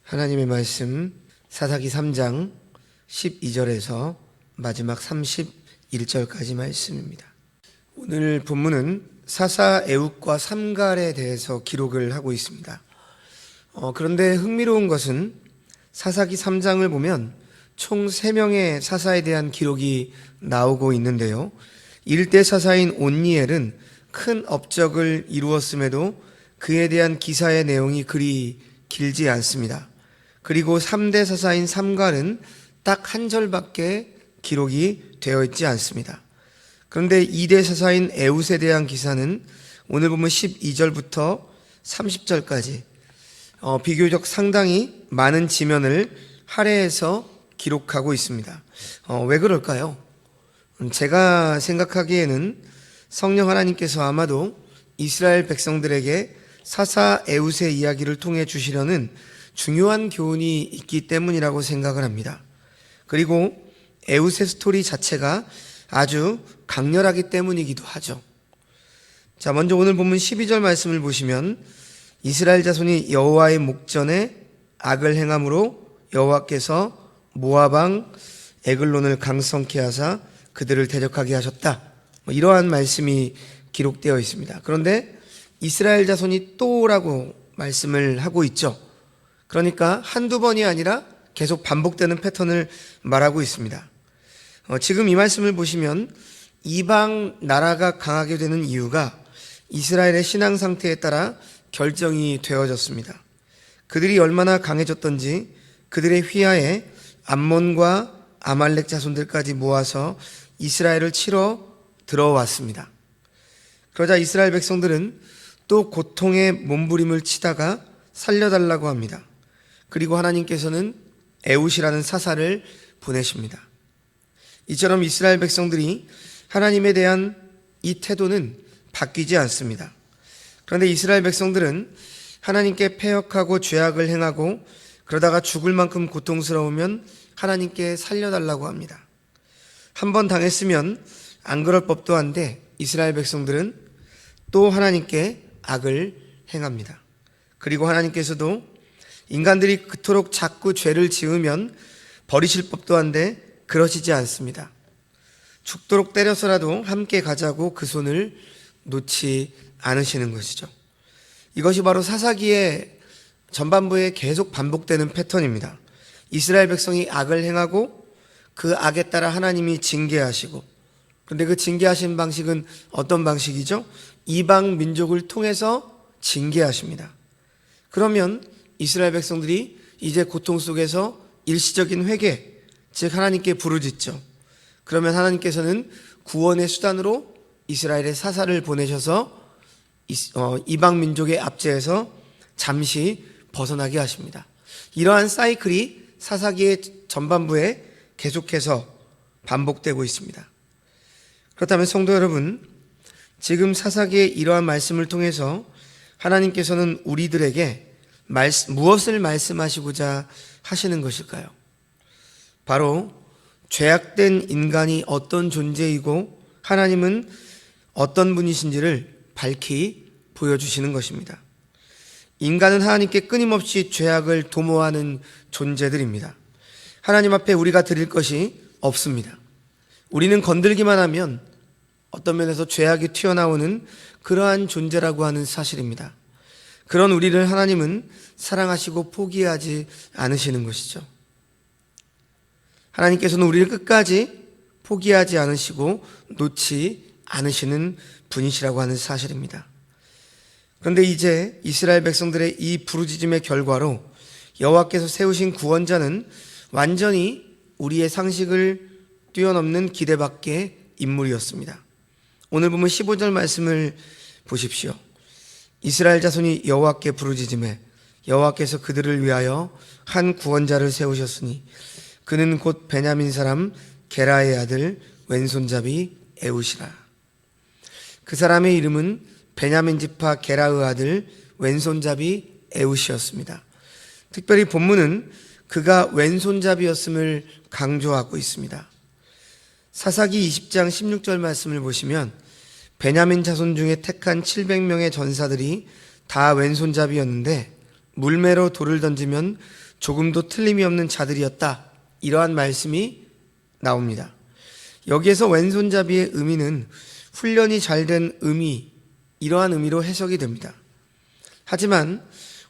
하나님의 말씀 사사기 3장 12절에서 마지막 31절까지 말씀입니다. 오늘 본문은 사사 에훗과 삼갈에 대해서 기록을 하고 있습니다. 그런데 흥미로운 것은 사사기 3장을 보면 총 3명의 사사에 대한 기록이 나오고 있는데요. 1대 사사인 온니엘은 큰 업적을 이루었음에도 그에 대한 기사의 내용이 그리 길지 않습니다. 그리고 3대 사사인 삼갈은 딱 한 절밖에 기록이 되어 있지 않습니다. 그런데 2대 사사인 에훗에 대한 기사는 오늘 보면 12절부터 30절까지 비교적 상당히 많은 지면을 할애해서 기록하고 있습니다. 왜 그럴까요? 제가 생각하기에는 성령 하나님께서 아마도 이스라엘 백성들에게 사사 에훗의 이야기를 통해 주시려는 중요한 교훈이 있기 때문이라고 생각을 합니다. 그리고 에훗의 스토리 자체가 아주 강렬하기 때문이기도 하죠. 자, 먼저 오늘 본문 12절 말씀을 보시면 이스라엘 자손이 여호와의 목전에 악을 행함으로 여호와께서 모압 왕 에글론을 강성케 하사 그들을 대적하게 하셨다. 이러한 말씀이 기록되어 있습니다. 그런데 이스라엘 자손이 또라고 말씀을 하고 있죠. 그러니까 한두 번이 아니라 계속 반복되는 패턴을 말하고 있습니다. 지금 이 말씀을 보시면 이방 나라가 강하게 되는 이유가 이스라엘의 신앙 상태에 따라 결정이 되어졌습니다. 그들이 얼마나 강해졌던지 그들의 휘하에 암몬과 아말렉 자손들까지 모아서 이스라엘을 치러 들어왔습니다. 그러자 이스라엘 백성들은 또 고통의 몸부림을 치다가 살려달라고 합니다. 그리고 하나님께서는 에훗이라는 사사를 보내십니다. 이처럼 이스라엘 백성들이 하나님에 대한 이 태도는 바뀌지 않습니다. 그런데 이스라엘 백성들은 하나님께 패역하고 죄악을 행하고 그러다가 죽을 만큼 고통스러우면 하나님께 살려달라고 합니다. 한 번 당했으면 안 그럴 법도 한데 이스라엘 백성들은 또 하나님께 악을 행합니다. 그리고 하나님께서도 인간들이 그토록 자꾸 죄를 지으면 버리실 법도 한데 그러시지 않습니다. 죽도록 때려서라도 함께 가자고 그 손을 놓지 않으시는 것이죠. 이것이 바로 사사기의 전반부에 계속 반복되는 패턴입니다. 이스라엘 백성이 악을 행하고 그 악에 따라 하나님이 징계하시고, 그런데 그 징계하신 방식은 어떤 방식이죠? 이방 민족을 통해서 징계하십니다. 그러면 이스라엘 백성들이 이제 고통 속에서 일시적인 회개, 즉 하나님께 부르짖죠. 그러면 하나님께서는 구원의 수단으로 이스라엘의 사사를 보내셔서 이방 민족의 압제에서 잠시 벗어나게 하십니다. 이러한 사이클이 사사기의 전반부에 계속해서 반복되고 있습니다. 그렇다면 성도 여러분, 지금 사사기의 이러한 말씀을 통해서 하나님께서는 우리들에게 무엇을 말씀하시고자 하시는 것일까요? 바로 죄악된 인간이 어떤 존재이고 하나님은 어떤 분이신지를 밝히 보여주시는 것입니다. 인간은 하나님께 끊임없이 죄악을 도모하는 존재들입니다. 하나님 앞에 우리가 드릴 것이 없습니다. 우리는 건들기만 하면 어떤 면에서 죄악이 튀어나오는 그러한 존재라고 하는 사실입니다. 그런 우리를 하나님은 사랑하시고 포기하지 않으시는 것이죠. 하나님께서는 우리를 끝까지 포기하지 않으시고 놓지 않으시는 분이시라고 하는 사실입니다. 그런데 이제 이스라엘 백성들의 이 부르짖음의 결과로 여호와께서 세우신 구원자는 완전히 우리의 상식을 뛰어넘는 기대 밖의 인물이었습니다. 오늘 보면 15절 말씀을 보십시오. 이스라엘 자손이 여호와께 부르짖음에 여호와께서 그들을 위하여 한 구원자를 세우셨으니 그는 곧 베냐민 사람 게라의 아들 왼손잡이 에훗이라. 그 사람의 이름은 베냐민 지파 게라의 아들 왼손잡이 에훗이었습니다. 특별히 본문은 그가 왼손잡이였음을 강조하고 있습니다. 사사기 20장 16절 말씀을 보시면 베냐민 자손 중에 택한 700명의 전사들이 다 왼손잡이였는데 물매로 돌을 던지면 조금도 틀림이 없는 자들이었다. 이러한 말씀이 나옵니다. 여기에서 왼손잡이의 의미는 훈련이 잘 된 의미, 이러한 의미로 해석이 됩니다. 하지만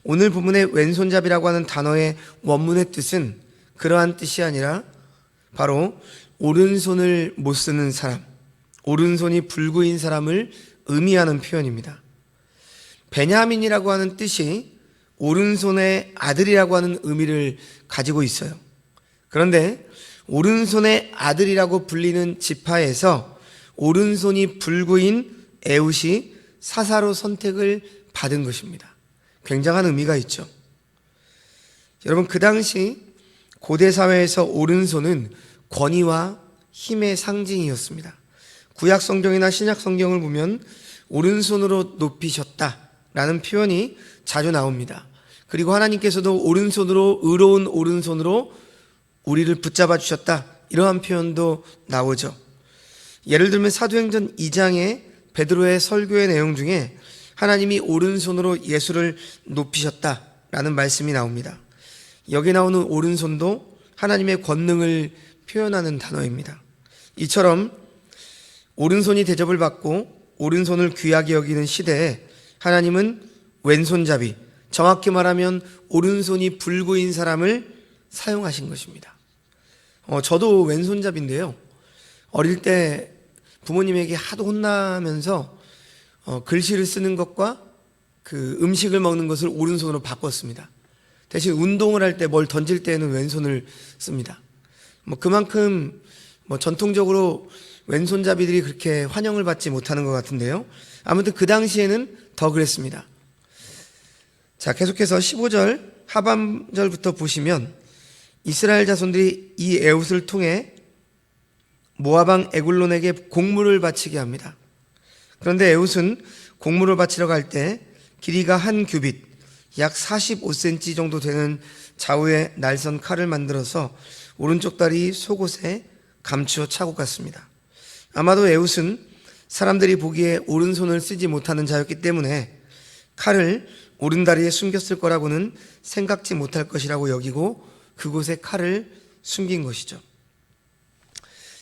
오늘 부분의 왼손잡이라고 하는 단어의 원문의 뜻은 그러한 뜻이 아니라 바로 오른손을 못 쓰는 사람, 오른손이 불구인 사람을 의미하는 표현입니다. 베냐민이라고 하는 뜻이 오른손의 아들이라고 하는 의미를 가지고 있어요. 그런데 오른손의 아들이라고 불리는 지파에서 오른손이 불구인 에훗이 사사로 선택을 받은 것입니다. 굉장한 의미가 있죠. 여러분, 그 당시 고대 사회에서 오른손은 권위와 힘의 상징이었습니다. 구약 성경이나 신약 성경을 보면 오른손으로 높이셨다라는 표현이 자주 나옵니다. 그리고 하나님께서도 오른손으로, 의로운 오른손으로 우리를 붙잡아 주셨다, 이러한 표현도 나오죠. 예를 들면 사도행전 2장의 베드로의 설교의 내용 중에 하나님이 오른손으로 예수를 높이셨다라는 말씀이 나옵니다. 여기 나오는 오른손도 하나님의 권능을 표현하는 단어입니다. 이처럼 오른손이 대접을 받고 오른손을 귀하게 여기는 시대에 하나님은 왼손잡이, 정확히 말하면 오른손이 불구인 사람을 사용하신 것입니다. 저도 왼손잡인데요. 어릴 때 부모님에게 하도 혼나면서 글씨를 쓰는 것과 그 음식을 먹는 것을 오른손으로 바꿨습니다. 대신 운동을 할 때 뭘 던질 때에는 왼손을 씁니다. 그만큼 전통적으로 왼손잡이들이 그렇게 환영을 받지 못하는 것 같은데요. 아무튼 그 당시에는 더 그랬습니다. 자, 계속해서 15절 하반절부터 보시면 이스라엘 자손들이 이 에훗을 통해 모압 왕 에글론에게 곡물을 바치게 합니다. 그런데 에훗은 곡물을 바치러 갈 때 길이가 한 규빗, 약 45cm 정도 되는 좌우의 날선 칼을 만들어서 오른쪽 다리 속옷에 감추어 차고 갔습니다. 아마도 에훗은 사람들이 보기에 오른손을 쓰지 못하는 자였기 때문에 칼을 오른다리에 숨겼을 거라고는 생각지 못할 것이라고 여기고 그곳에 칼을 숨긴 것이죠.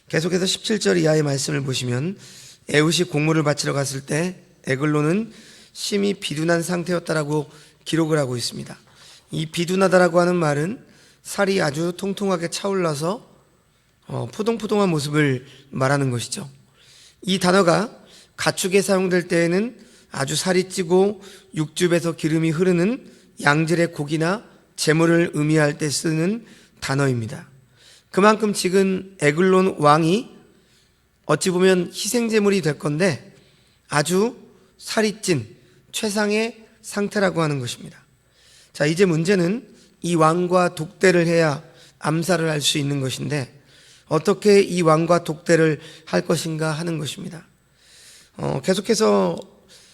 계속해서 17절 이하의 말씀을 보시면 에훗이 곡물을 바치러 갔을 때 에글론은 심히 비둔한 상태였다라고 기록을 하고 있습니다. 이 비둔하다라고 하는 말은 살이 아주 통통하게 차올라서 포동포동한 모습을 말하는 것이죠. 이 단어가 가축에 사용될 때에는 아주 살이 찌고 육즙에서 기름이 흐르는 양질의 고기나 재물을 의미할 때 쓰는 단어입니다. 그만큼 지금 에글론 왕이 어찌 보면 희생제물이 될 건데 아주 살이 찐 최상의 상태라고 하는 것입니다. 자, 이제 문제는 이 왕과 독대를 해야 암살을 할 수 있는 것인데 어떻게 이 왕과 독대를 할 것인가 하는 것입니다. 계속해서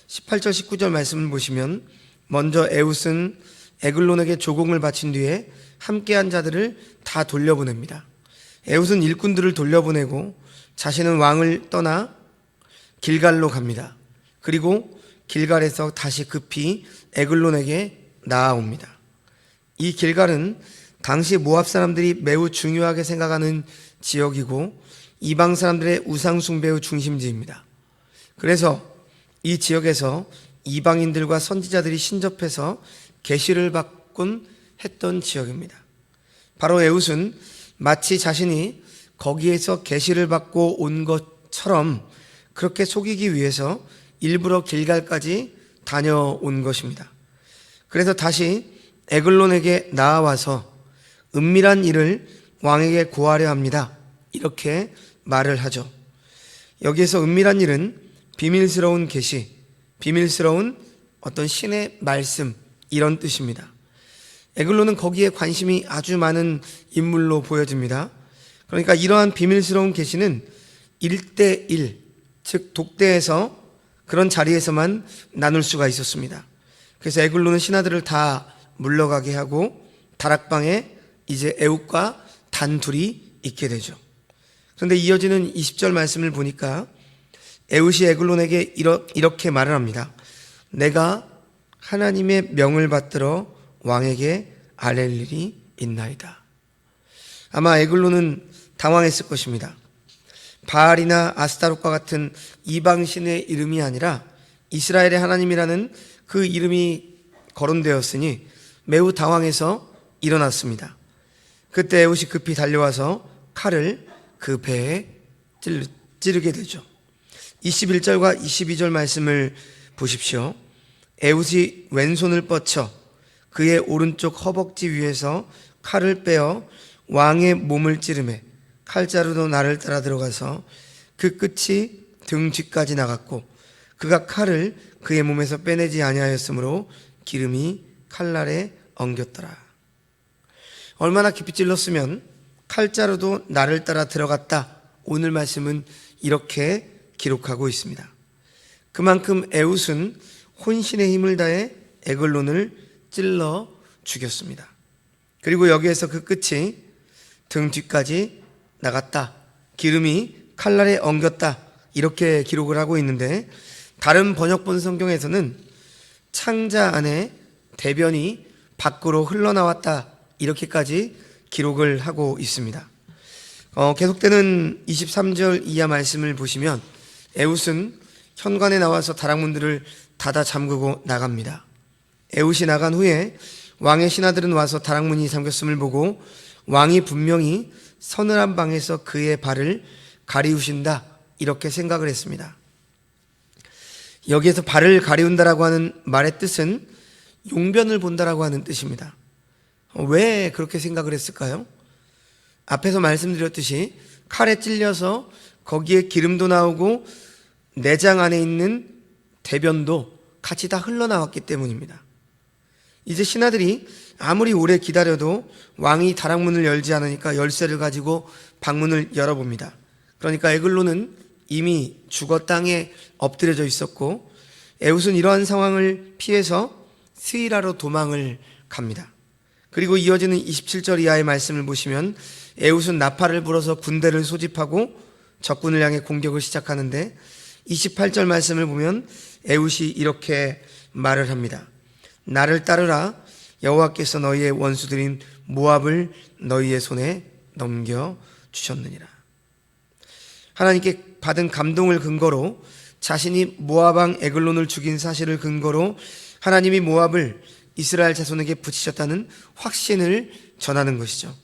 18절 19절 말씀을 보시면 먼저 에훗은 에글론에게 조공을 바친 뒤에 함께한 자들을 다 돌려보냅니다. 에훗은 일꾼들을 돌려보내고 자신은 왕을 떠나 길갈로 갑니다. 그리고 길갈에서 다시 급히 에글론에게 나아옵니다. 이 길갈은 당시 모압 사람들이 매우 중요하게 생각하는 지역이고 이방 사람들의 우상 숭배의 중심지입니다. 그래서 이 지역에서 이방인들과 선지자들이 신접해서 계시를 받곤 했던 지역입니다. 바로 에훗은 마치 자신이 거기에서 계시를 받고 온 것처럼 그렇게 속이기 위해서 일부러 길갈까지 다녀온 것입니다. 그래서 다시 에글론에게 나아와서 은밀한 일을 왕에게 고하려 합니다. 이렇게 말을 하죠. 여기에서 은밀한 일은 비밀스러운 계시, 비밀스러운 어떤 신의 말씀, 이런 뜻입니다. 에글론은 거기에 관심이 아주 많은 인물로 보여집니다. 그러니까 이러한 비밀스러운 계시는 1대1, 즉 독대에서 그런 자리에서만 나눌 수가 있었습니다. 그래서 에글론은 신하들을 다 물러가게 하고 다락방에 이제 에훗과 단둘이 있게 되죠. 그런데 이어지는 20절 말씀을 보니까 에훗이 에글론에게 이렇게 말을 합니다. 내가 하나님의 명을 받들어 왕에게 아랠 일이 있나이다. 아마 에글론은 당황했을 것입니다. 바알이나 아스타롯과 같은 이방신의 이름이 아니라 이스라엘의 하나님이라는 그 이름이 거론되었으니 매우 당황해서 일어났습니다. 그때 에훗이 급히 달려와서 칼을 그 배에 찌르게 되죠. 21절과 22절 말씀을 보십시오. 에훗이 왼손을 뻗쳐 그의 오른쪽 허벅지 위에서 칼을 빼어 왕의 몸을 찌르매 칼자루도 나를 따라 들어가서 그 끝이 등 뒤까지 나갔고 그가 칼을 그의 몸에서 빼내지 아니하였으므로 기름이 칼날에 엉겼더라. 얼마나 깊이 찔렀으면 칼자루도 나를 따라 들어갔다. 오늘 말씀은 이렇게 기록하고 있습니다. 그만큼 에훗은 혼신의 힘을 다해 에글론을 찔러 죽였습니다. 그리고 여기에서 그 끝이 등 뒤까지 나갔다. 기름이 칼날에 엉겼다. 이렇게 기록을 하고 있는데 다른 번역본 성경에서는 창자 안에 대변이 밖으로 흘러나왔다. 이렇게까지 기록을 하고 있습니다. 계속되는 23절 이하 말씀을 보시면 에훗은 현관에 나와서 다락문들을 닫아 잠그고 나갑니다. 에훗이 나간 후에 왕의 신하들은 와서 다락문이 잠겼음을 보고 왕이 분명히 서늘한 방에서 그의 발을 가리우신다 이렇게 생각을 했습니다. 여기에서 발을 가리운다라고 하는 말의 뜻은 용변을 본다라고 하는 뜻입니다. 왜 그렇게 생각을 했을까요? 앞에서 말씀드렸듯이 칼에 찔려서 거기에 기름도 나오고 내장 안에 있는 대변도 같이 다 흘러나왔기 때문입니다. 이제 신하들이 아무리 오래 기다려도 왕이 다락문을 열지 않으니까 열쇠를 가지고 방문을 열어봅니다. 그러니까 에글론은 이미 죽어 땅에 엎드려져 있었고 에훗은 이러한 상황을 피해서 스이라로 도망을 갑니다. 그리고 이어지는 27절 이하의 말씀을 보시면 에훗은 나팔을 불어서 군대를 소집하고 적군을 향해 공격을 시작하는데 28절 말씀을 보면 에훗이 이렇게 말을 합니다. 나를 따르라. 여호와께서 너희의 원수들인 모압을 너희의 손에 넘겨주셨느니라. 하나님께 받은 감동을 근거로 자신이 모압 왕 에글론을 죽인 사실을 근거로 하나님이 모압을 이스라엘 자손에게 붙이셨다는 확신을 전하는 것이죠.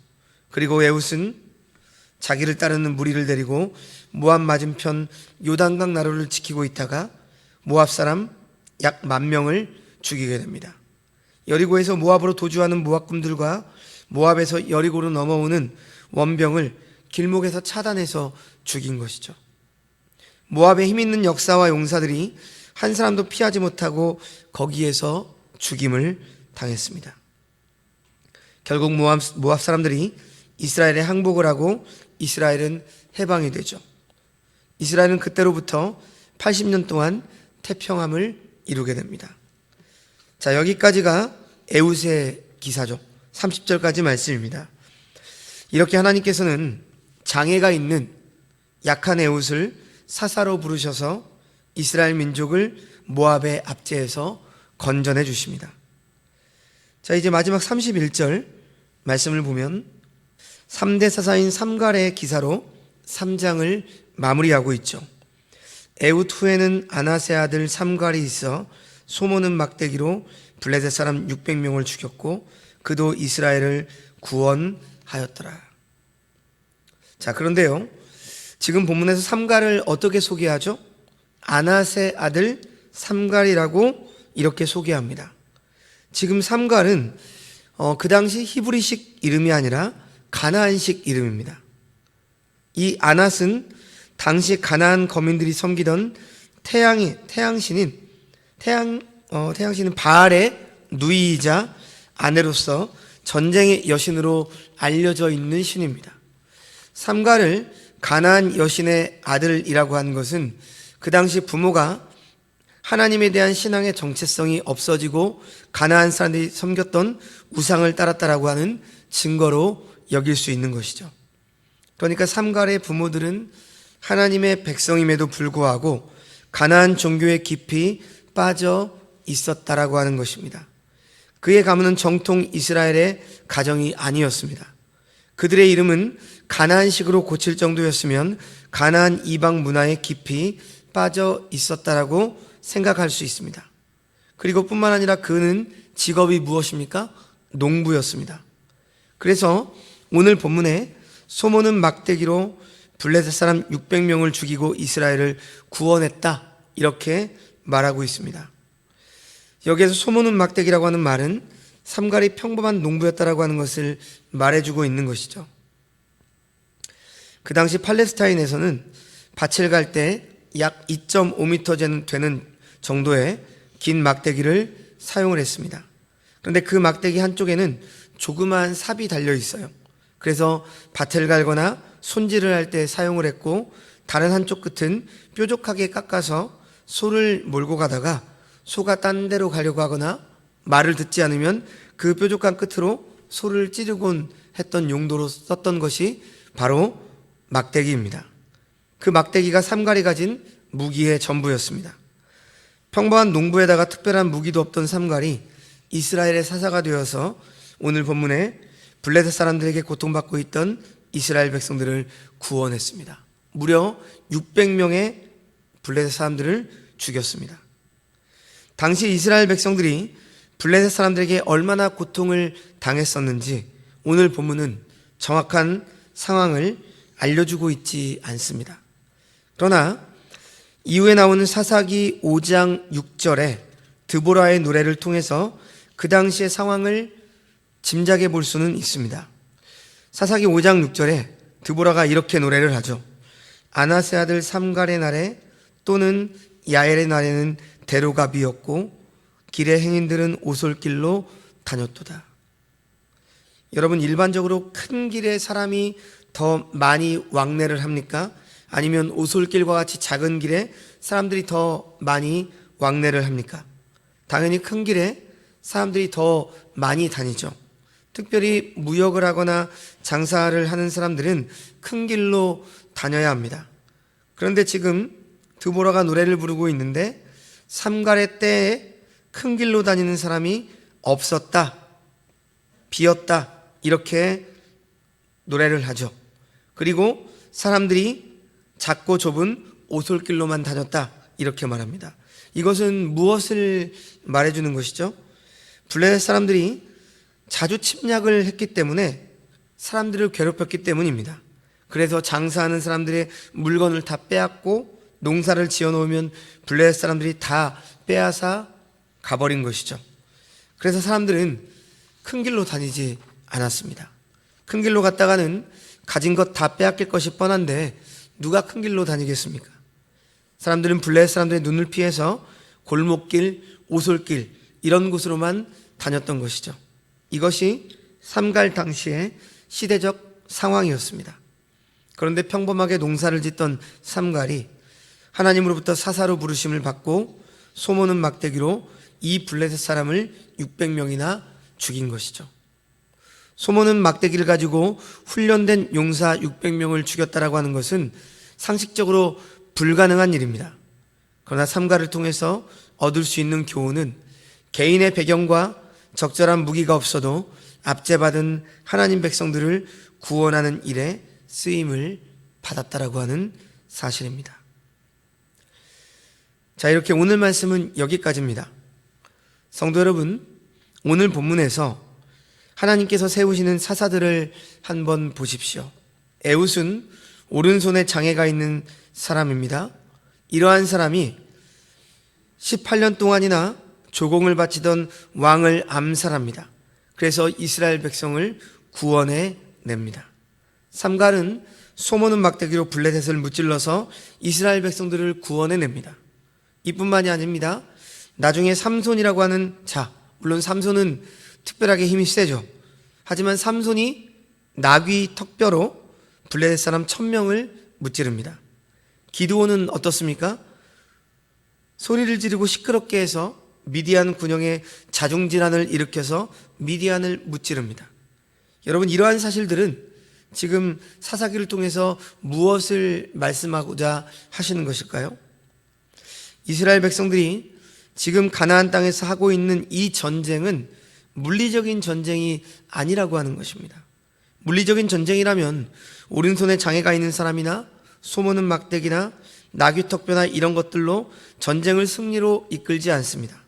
그리고 에훗은 자기를 따르는 무리를 데리고 모압 맞은편 요단강 나루를 지키고 있다가 모압 사람 약 10,000명을 죽이게 됩니다. 여리고에서 모압으로 도주하는 모압군들과 모압에서 여리고로 넘어오는 원병을 길목에서 차단해서 죽인 것이죠. 모압의 힘 있는 역사와 용사들이 한 사람도 피하지 못하고 거기에서 죽임을 당했습니다. 결국 모압 사람들이 이스라엘에 항복을 하고 이스라엘은 해방이 되죠. 이스라엘은 그때로부터 80년 동안 태평함을 이루게 됩니다. 자, 여기까지가 에훗의 기사죠. 30절까지 말씀입니다. 이렇게 하나님께서는 장애가 있는 약한 에훗을 사사로 부르셔서 이스라엘 민족을 모압의 압제에서 건져내 주십니다. 자, 이제 마지막 31절 말씀을 보면 3대 사사인 삼갈의 기사로 3장을 마무리하고 있죠. 에훗 후에는 아나세 아들 삼갈이 있어 소모는 막대기로 블레셋 사람 600명을 죽였고 그도 이스라엘을 구원하였더라. 자, 그런데요, 지금 본문에서 삼갈을 어떻게 소개하죠? 아나세 아들 삼갈이라고 이렇게 소개합니다. 지금 삼갈은 그 당시 히브리식 이름이 아니라 가나안식 이름입니다. 이 아낫은 당시 가나안 거민들이 섬기던 태양신인 바알의 누이이자 아내로서 전쟁의 여신으로 알려져 있는 신입니다. 삼갈을 가나안 여신의 아들이라고 한 것은 그 당시 부모가 하나님에 대한 신앙의 정체성이 없어지고 가나안 사람들이 섬겼던 우상을 따랐다라고 하는 증거로 여길 수 있는 것이죠. 그러니까 삼갈의 부모들은 하나님의 백성임에도 불구하고 가나안 종교에 깊이 빠져 있었다라고 하는 것입니다. 그의 가문은 정통 이스라엘의 가정이 아니었습니다. 그들의 이름은 가나안식으로 고칠 정도였으면 가나안 이방 문화에 깊이 빠져 있었다라고 생각할 수 있습니다. 그리고 뿐만 아니라 그는 직업이 무엇입니까? 농부였습니다. 그래서 오늘 본문에 소모는 막대기로 블레셋 사람 600명을 죽이고 이스라엘을 구원했다, 이렇게 말하고 있습니다. 여기에서 소모는 막대기라고 하는 말은 삼갈이 평범한 농부였다라고 하는 것을 말해주고 있는 것이죠. 그 당시 팔레스타인에서는 밭을 갈 때 약 2.5m 되는 정도의 긴 막대기를 사용을 했습니다. 그런데 그 막대기 한쪽에는 조그마한 삽이 달려 있어요. 그래서 밭을 갈거나 손질을 할 때 사용을 했고, 다른 한쪽 끝은 뾰족하게 깎아서 소를 몰고 가다가 소가 딴 데로 가려고 하거나 말을 듣지 않으면 그 뾰족한 끝으로 소를 찌르곤 했던 용도로 썼던 것이 바로 막대기입니다. 그 막대기가 삼갈이 가진 무기의 전부였습니다. 평범한 농부에다가 특별한 무기도 없던 삼갈이 이스라엘의 사사가 되어서 오늘 본문에 블레셋 사람들에게 고통받고 있던 이스라엘 백성들을 구원했습니다. 무려 600명의 블레셋 사람들을 죽였습니다. 당시 이스라엘 백성들이 블레셋 사람들에게 얼마나 고통을 당했었는지 오늘 본문은 정확한 상황을 알려주고 있지 않습니다. 그러나 이후에 나오는 사사기 5장 6절에 드보라의 노래를 통해서 그 당시의 상황을 짐작해 볼 수는 있습니다. 사사기 5장 6절에 드보라가 이렇게 노래를 하죠. 아나세 아들 삼갈의 날에 또는 야엘의 날에는 대로가 비었고 길의 행인들은 오솔길로 다녔도다. 여러분, 일반적으로 큰 길에 사람이 더 많이 왕래를 합니까? 아니면 오솔길과 같이 작은 길에 사람들이 더 많이 왕래를 합니까? 당연히 큰 길에 사람들이 더 많이 다니죠. 특별히 무역을 하거나 장사를 하는 사람들은 큰 길로 다녀야 합니다. 그런데 지금 드보라가 노래를 부르고 있는데 삼갈의 때에 큰 길로 다니는 사람이 없었다, 비었다, 이렇게 노래를 하죠. 그리고 사람들이 작고 좁은 오솔길로만 다녔다, 이렇게 말합니다. 이것은 무엇을 말해주는 것이죠? 블레셋 사람들이 자주 침략을 했기 때문에 사람들을 괴롭혔기 때문입니다. 그래서 장사하는 사람들의 물건을 다 빼앗고 농사를 지어놓으면 블레셋 사람들이 다 빼앗아 가버린 것이죠. 그래서 사람들은 큰 길로 다니지 않았습니다. 큰 길로 갔다가는 가진 것 다 빼앗길 것이 뻔한데 누가 큰 길로 다니겠습니까? 사람들은 블레셋 사람들의 눈을 피해서 골목길, 오솔길 이런 곳으로만 다녔던 것이죠. 이것이 삼갈 당시의 시대적 상황이었습니다. 그런데 평범하게 농사를 짓던 삼갈이 하나님으로부터 사사로 부르심을 받고 소모는 막대기로 이 블레셋 사람을 600명이나 죽인 것이죠. 소모는 막대기를 가지고 훈련된 용사 600명을 죽였다라고 하는 것은 상식적으로 불가능한 일입니다. 그러나 삼갈을 통해서 얻을 수 있는 교훈은 개인의 배경과 적절한 무기가 없어도 압제받은 하나님 백성들을 구원하는 일에 쓰임을 받았다라고 하는 사실입니다. 자, 이렇게 오늘 말씀은 여기까지입니다. 성도 여러분, 오늘 본문에서 하나님께서 세우시는 사사들을 한번 보십시오. 에훗은 오른손에 장애가 있는 사람입니다. 이러한 사람이 18년 동안이나 조공을 바치던 왕을 암살합니다. 그래서 이스라엘 백성을 구원해 냅니다. 삼갈은 소모는 막대기로 블레셋을 무찔러서 이스라엘 백성들을 구원해 냅니다. 이뿐만이 아닙니다. 나중에 삼손이라고 하는 자, 물론 삼손은 특별하게 힘이 세죠. 하지만 삼손이 나귀 턱뼈로 블레셋 사람 1000명을 무찌릅니다. 기드온은 어떻습니까? 소리를 지르고 시끄럽게 해서 미디안 군영의 자중질환을 일으켜서 미디안을 무찌릅니다. 여러분, 이러한 사실들은 지금 사사기를 통해서 무엇을 말씀하고자 하시는 것일까요? 이스라엘 백성들이 지금 가나안 땅에서 하고 있는 이 전쟁은 물리적인 전쟁이 아니라고 하는 것입니다. 물리적인 전쟁이라면 오른손에 장애가 있는 사람이나 소모는 막대기나 나귀턱뼈나 이런 것들로 전쟁을 승리로 이끌지 않습니다.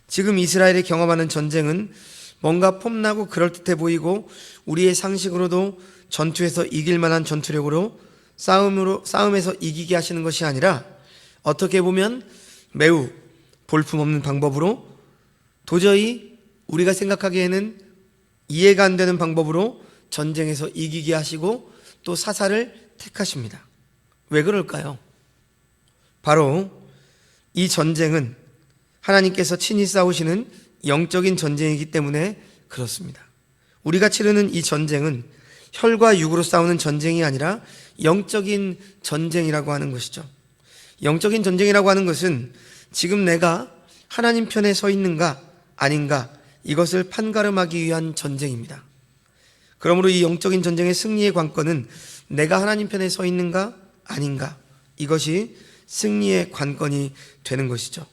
지금 이스라엘이 경험하는 전쟁은 뭔가 폼나고 그럴듯해 보이고 우리의 상식으로도 전투에서 이길 만한 전투력으로 싸움에서 이기게 하시는 것이 아니라 어떻게 보면 매우 볼품없는 방법으로 도저히 우리가 생각하기에는 이해가 안 되는 방법으로 전쟁에서 이기게 하시고 또 사살을 택하십니다. 왜 그럴까요? 바로 이 전쟁은 하나님께서 친히 싸우시는 영적인 전쟁이기 때문에 그렇습니다. 우리가 치르는 이 전쟁은 혈과 육으로 싸우는 전쟁이 아니라 영적인 전쟁이라고 하는 것이죠. 영적인 전쟁이라고 하는 것은 지금 내가 하나님 편에 서 있는가 아닌가 이것을 판가름하기 위한 전쟁입니다. 그러므로 이 영적인 전쟁의 승리의 관건은 내가 하나님 편에 서 있는가 아닌가 이것이 승리의 관건이 되는 것이죠.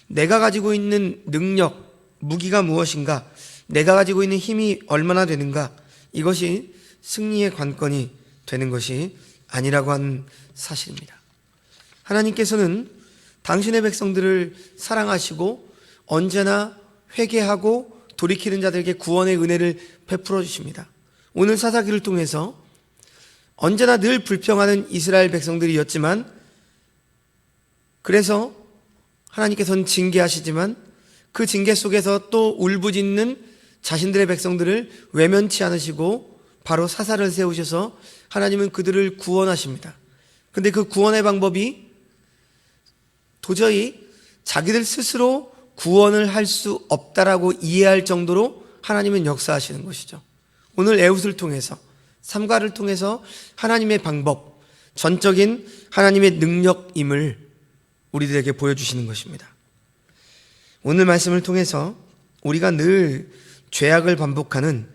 내가 가지고 있는 능력, 무기가 무엇인가, 내가 가지고 있는 힘이 얼마나 되는가 이것이 승리의 관건이 되는 것이 아니라고 하는 사실입니다. 하나님께서는 당신의 백성들을 사랑하시고 언제나 회개하고 돌이키는 자들에게 구원의 은혜를 베풀어 주십니다. 오늘 사사기를 통해서 언제나 늘 불평하는 이스라엘 백성들이었지만 그래서 하나님께서는 징계하시지만 그 징계 속에서 또 울부짖는 자신들의 백성들을 외면치 않으시고 바로 사사를 세우셔서 하나님은 그들을 구원하십니다. 근데 그 구원의 방법이 도저히 자기들 스스로 구원을 할 수 없다라고 이해할 정도로 하나님은 역사하시는 것이죠. 오늘 에훗을 통해서 삼가를 통해서 하나님의 방법, 전적인 하나님의 능력임을 우리들에게 보여주시는 것입니다. 오늘 말씀을 통해서 우리가 늘 죄악을 반복하는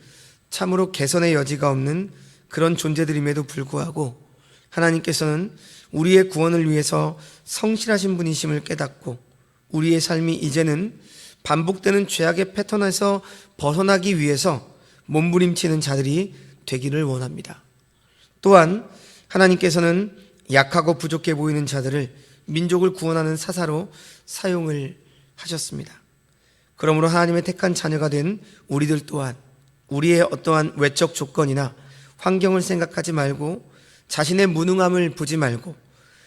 참으로 개선의 여지가 없는 그런 존재들임에도 불구하고 하나님께서는 우리의 구원을 위해서 성실하신 분이심을 깨닫고 우리의 삶이 이제는 반복되는 죄악의 패턴에서 벗어나기 위해서 몸부림치는 자들이 되기를 원합니다. 또한 하나님께서는 약하고 부족해 보이는 자들을 민족을 구원하는 사사로 사용을 하셨습니다. 그러므로 하나님의 택한 자녀가 된 우리들 또한 우리의 어떠한 외적 조건이나 환경을 생각하지 말고 자신의 무능함을 보지 말고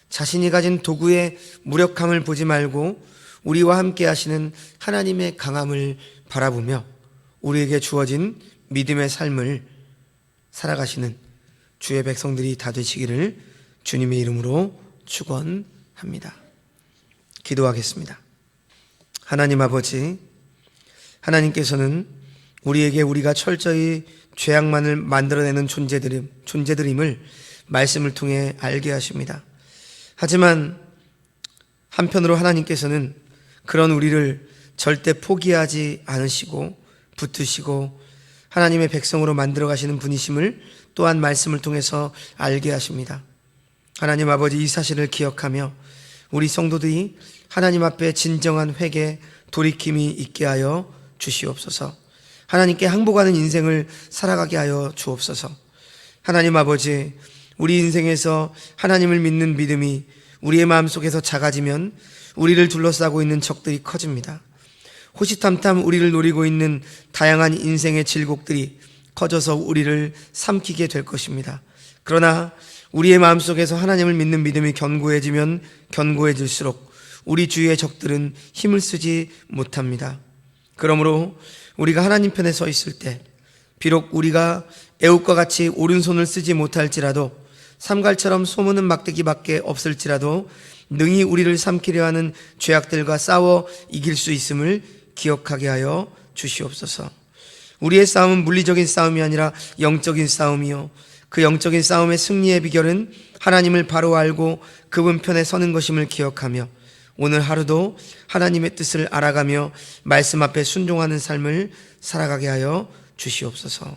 자신이 가진 도구의 무력함을 보지 말고 우리와 함께 하시는 하나님의 강함을 바라보며 우리에게 주어진 믿음의 삶을 살아가시는 주의 백성들이 다 되시기를 주님의 이름으로 축원합니다. 기도하겠습니다. 하나님 아버지, 하나님께서는 우리에게 우리가 철저히 죄악만을 만들어내는 존재들임을 말씀을 통해 알게 하십니다. 하지만 한편으로 하나님께서는 그런 우리를 절대 포기하지 않으시고 붙드시고 하나님의 백성으로 만들어 가시는 분이심을 또한 말씀을 통해서 알게 하십니다. 하나님 아버지, 이 사실을 기억하며 우리 성도들이 하나님 앞에 진정한 회개, 돌이킴이 있게 하여 주시옵소서. 하나님께 항복하는 인생을 살아가게 하여 주옵소서. 하나님 아버지, 우리 인생에서 하나님을 믿는 믿음이 우리의 마음속에서 작아지면 우리를 둘러싸고 있는 적들이 커집니다. 호시탐탐 우리를 노리고 있는 다양한 인생의 질곡들이 커져서 우리를 삼키게 될 것입니다. 그러나 우리의 마음속에서 하나님을 믿는 믿음이 견고해지면 견고해질수록 우리 주위의 적들은 힘을 쓰지 못합니다. 그러므로 우리가 하나님 편에 서 있을 때 비록 우리가 애굽과 같이 오른손을 쓰지 못할지라도 삼갈처럼 소무는 막대기밖에 없을지라도 능히 우리를 삼키려 하는 죄악들과 싸워 이길 수 있음을 기억하게 하여 주시옵소서. 우리의 싸움은 물리적인 싸움이 아니라 영적인 싸움이요, 그 영적인 싸움의 승리의 비결은 하나님을 바로 알고 그분 편에 서는 것임을 기억하며 오늘 하루도 하나님의 뜻을 알아가며 말씀 앞에 순종하는 삶을 살아가게 하여 주시옵소서.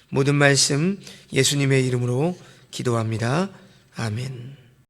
모든 말씀 예수님의 이름으로 기도합니다. 아멘.